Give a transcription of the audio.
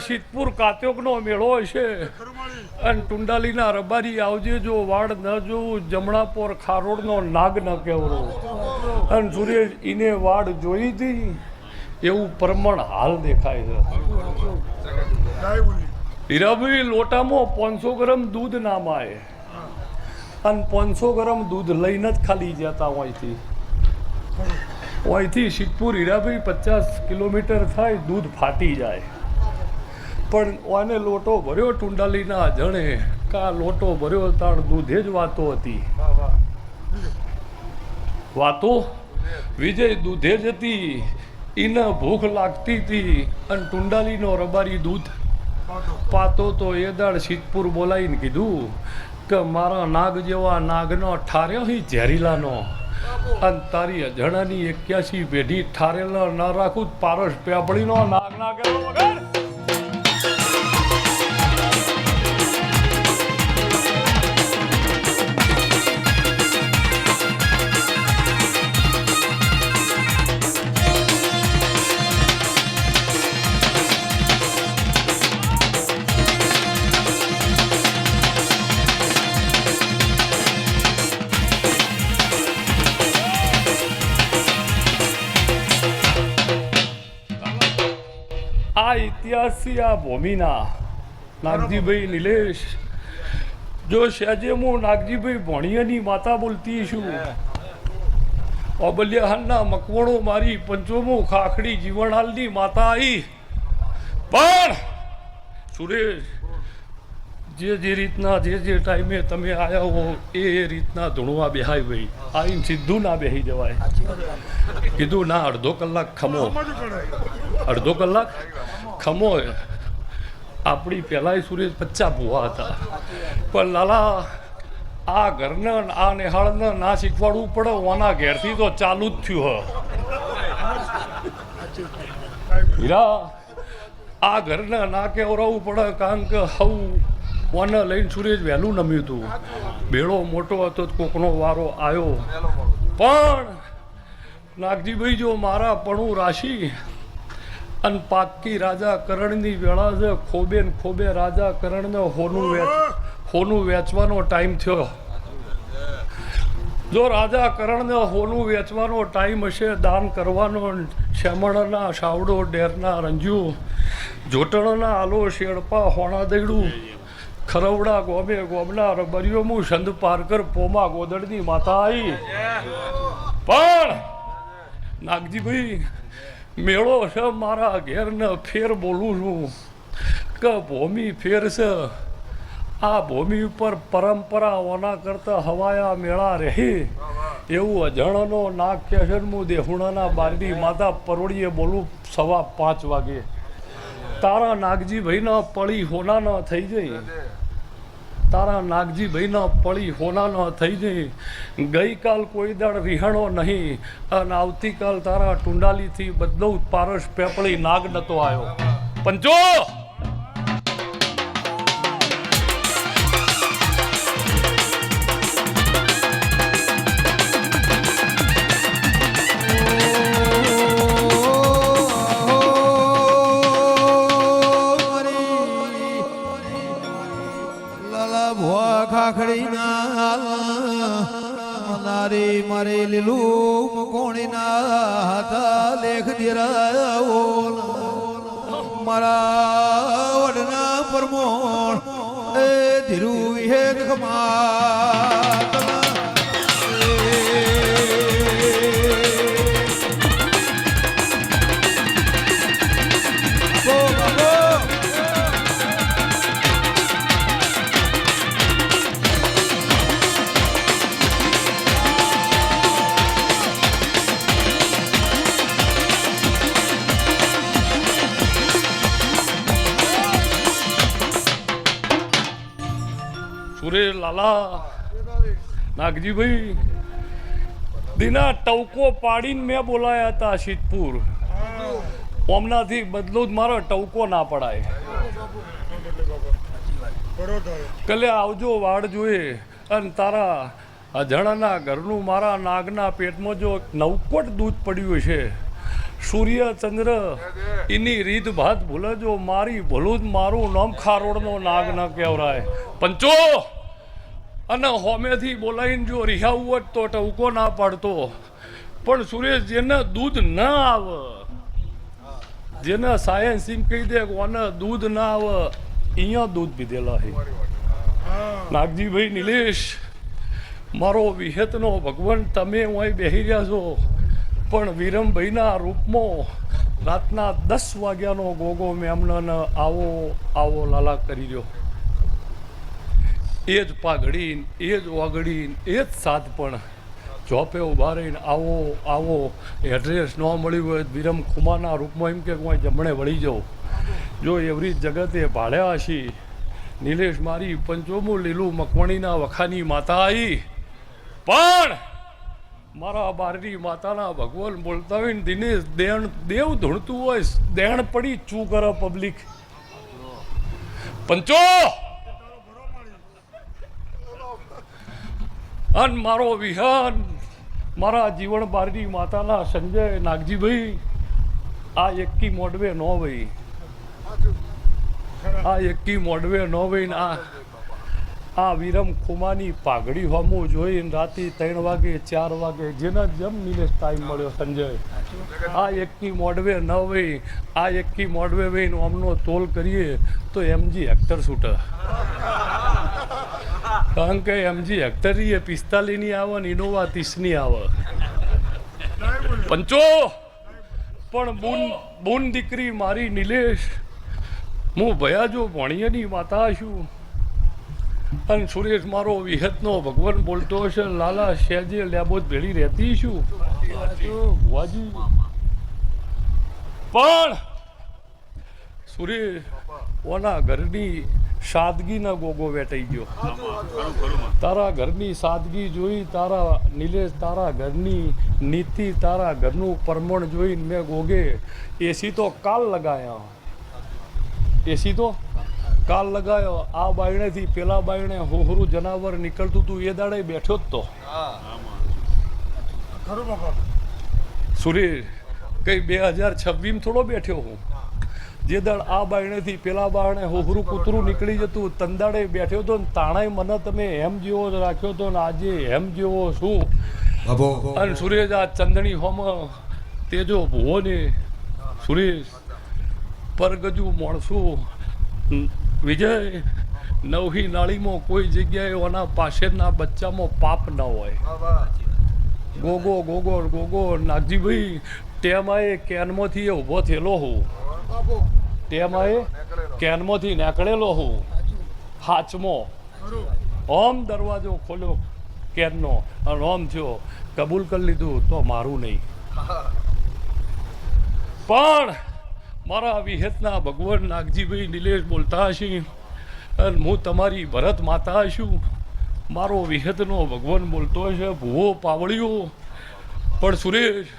સિદ્ધપુર કાત્યોકનો મેળો છે અને ટુંડાલીના રબારી આવજે જો વાડ ન જોવું જમણાપોર ખારોડનો નાગ ન કેવરો અને સુરેશ ઈને વાડ જોઈ હતી એવું પ્રમાણ હાલ દેખાય છે હીરાભાઈ લોટામાં 500 ગ્રામ દૂધ નામ આવે અને 500 ગ્રામ દૂધ લઈને જ ખાલી જતા અહીંથી સિદ્ધપુર હીરાભાઈ 50 કિલોમીટર થાય દૂધ ફાટી જાય પણ ઓને લોટો ભર્યો ટુંડાલીના જણે કા લોટો ભર્યો તાણ દૂધે જ વાતો હતી વાતો વિજય દૂધે જ હતી એને ભૂખ લાગતી હતી અને ટુંડાલીનો રબારી દૂધ પાતો તો એ દાડ સિદ્ધપુર બોલાવીને કીધું કે મારા નાગ જેવા નાગનો ઠાર્યો હી ઝેરીલાનો અને તારી અજણાની 81 પેઢી ઠારેલા ન રાખું પારસ પેપડીનો નાગ ના કેવો વગર આ ઇતિહાસથી આ ભૂમિના નાગજીભાઈ નિલેશ જો સહેજે હું નાગજીભાઈ ભણિયાની માતા બોલતી છું ઓબલિયાહાનના મકવણો મારી પંચોમો ખાખડી જીવણહાલની માતા આવી પણ સુરેશ જે રીતના જે ટાઈમે તમે આવ્યા હો એ રીતના ધૂણવા બેહાય ભાઈ આવીને સીધું ના બેસી જવાય કીધું ના અડધો કલાક ખમો અડધો કલાક ખમો આપણી પહેલાંય સુરેશ 50 ભૂવા હતા પણ લાલા આ ઘરને આ નિહાળને ના શીખવાડવું પડે ઓના ઘેરથી તો ચાલુ જ થયું હીરા આ ઘરને ના કહેવરાવવું પડે કારણ કે હવ ઓને લઈને સુરેશ વહેલું નમ્યું હતું બેડો મોટો હતો કોકનો વારો આવ્યો પણ નાગજીભાઈ જો મારા પણું રાશિ અને પાકી રાજા કરણની વેળા છે ખોબે ને ખોબે રાજા કરણને હોનું વેચવાનો ટાઈમ થયો જો રાજા કરણને હોનું વેચવાનો ટાઈમ હશે દાન કરવાનો શેમણના સાવડો ડેરના રંજુ જોટણના આલો શેડપા હોણા દઈડું ખરવડા ગોમે ગોમના રબરિયોમું સંદ પારકર પોમા ગોદડની માતા આવી પણ નાગજીભાઈ મેળો છે મારા ઘેરને ફેર બોલું છું કે ભૂમિ ફેર છે આ ભૂમિ ઉપર પરંપરા ઓના કરતા હવાયા મેળા રહી એવું અજાણનો નાગ કેશનમું દેહુણાના બારડી માતા પરોડીએ બોલું 5:15 વાગે તારા નાગજીભાઈના પળી હોના થઈ જઈ તારા નાગજીભાઈના પળી હોના થઈ જઈ ગઈકાલ કોઈ દાડ વિહાણો નહીં અને આવતીકાલ તારા ટુંડાલીથી બદલો પારસ પેપળી નાગ નતો આવ્યો પંચો મારે લીલું કોણીના હાથા લેખ દેરાવો મારા વડના પરમોણ એ ધીરુ હેદ ખમા સુરે લાલા નાગજીભાઈ દીના ટવકો પાડીને મેં બોલાયા હતા સિદ્ધપુર ઓમનાથી બદલો જ મારો ટવકો ના પડાય કલે આવજો વાડ જોઈએ અને તારા અજાણાના ઘરનું મારા નાગના પેટમાં જો 9 કોટ દૂધ પડ્યું છે સૂર્ય ચંદ્ર એની રીત ભાત ભૂલજો મારી ભૂલું જ મારું નામ ખારોડનો નાગ ન કહેવરાય પંચો અને હોમેથી બોલાવીને જો રિહાવું હોત તો ટવકો ના પાડતો પણ સુરેશ જેને દૂધ ના આવે જેને સાયન્સ એમ કહી દે કોને દૂધ ના આવે અહીંયા દૂધ પીધેલા છે નાગજીભાઈ નિલેશ મારો વિહેતનો ભગવાન તમે અહીં બેસી રહ્યા છો પણ વિરમભાઈના રૂપમાં રાતના 10 વાગ્યાનો ગોગો મેમને આવો આવો લાલા કરી રહ્યો એ જ પાઘડીન એ જ ઓગડીન એ જ સાથ પણ જોપે ઉભા રહીને આવો આવો એડ્રેસ ન મળ્યું હોય વિરમ ખુમાના રૂપમાં એમ કે કોઈ જમણે વળી જાઉં જો એવરી જગતે ભાળ્યા હશી નિલેશ મારી પંચોમું લીલું મકવાણીના વખાની માતા આવી પણ મારા બારની માતાના ભગવાન બોલતા હોય ને દિનેશ દેણ દેવ ધૂણતું હોય દેણ પડી ચૂ કરે પબ્લિક પંચો અન મારો વિહાન મારા જીવન બારની માતાના સંજય નાગજીભાઈ આ એકી મોડવે નો ભાઈ આ એકી મોડવે નો ભાઈ ને આ વિરમ ખુમાની પાઘડી હોમું જોઈને રાતે 3 વાગે 4 વાગે જેના જેમ નિલેશ ટાઈમ મળ્યો સંજય આ એકી મોડવે ન ભાઈ આ એકી મોડવે ભાઈ અમનો તોલ કરીએ તો એમજી હેક્ટર છૂટે કારણ કે એમજી હેક્ટરી એ 45 ની આવે ને ઇનોવા 30 ની આવે પંચો પણ બૂન દીકરી મારી નિલેશ હું ભયાજો ભણીએની માતા છું અને સુરેશ મારો વિહતનો ભગવાન બોલતો હશે લાલા શેજે લેબોત ભેળી રહેતી છું વાજી પણ સુરેશ ઓના ઘરની સાદગીના ગોગો વેટાઈ ગયો તારા ઘરની સાદગી જોઈ તારા નિલેશ તારા ઘરની નીતિ તારા ઘરનું પરમણ જોઈને મેં ગોગે એસી તો કાલ લગાયા એસી તો કાલ લગાયો આ બાયણેથી પેલા બાયણે હોહરું જનાવર નીકળતું તું એ દાડે બેઠો જ તો સુરેશ કઈ 2026 થોડો બેઠ્યો હું જે દાડ આ બાયણેથી પેલા બાયણે હોહરું કૂતરું નીકળી જતું તંદાડે બેઠ્યો તો તાણાય મને તમે એમ જેવો રાખ્યો તો ને આજે એમ જેવો શું અને સુરેશ આ ચંદણી હોમ તેજો ભૂવો ને સુરેશ પરગજુ માણસું વિજય નવહી નાળીમાં કોઈ જગ્યાએ ઓના પાછળના બચ્ચામાં પાપ ન હોય ગોગો ગોગો ગોગો નાગજીભાઈ ટેમાએ કેનમાંથી ઊભો થયેલો હું ટેમાએ કેનમાંથી નીકળેલો હું હાચમો ઓમ દરવાજો ખોલ્યો કેનનો અને ઓમ થયો કબૂલ કરી લીધું તો મારું નહીં પણ મારા વિહેતના ભગવાન નાગજીભાઈ નિલેશ બોલતા હશે અને હું તમારી ભરત માતા છું મારો વિહેતનો ભગવાન બોલતો હશે ભૂવો પાવળ્યો પણ સુરેશ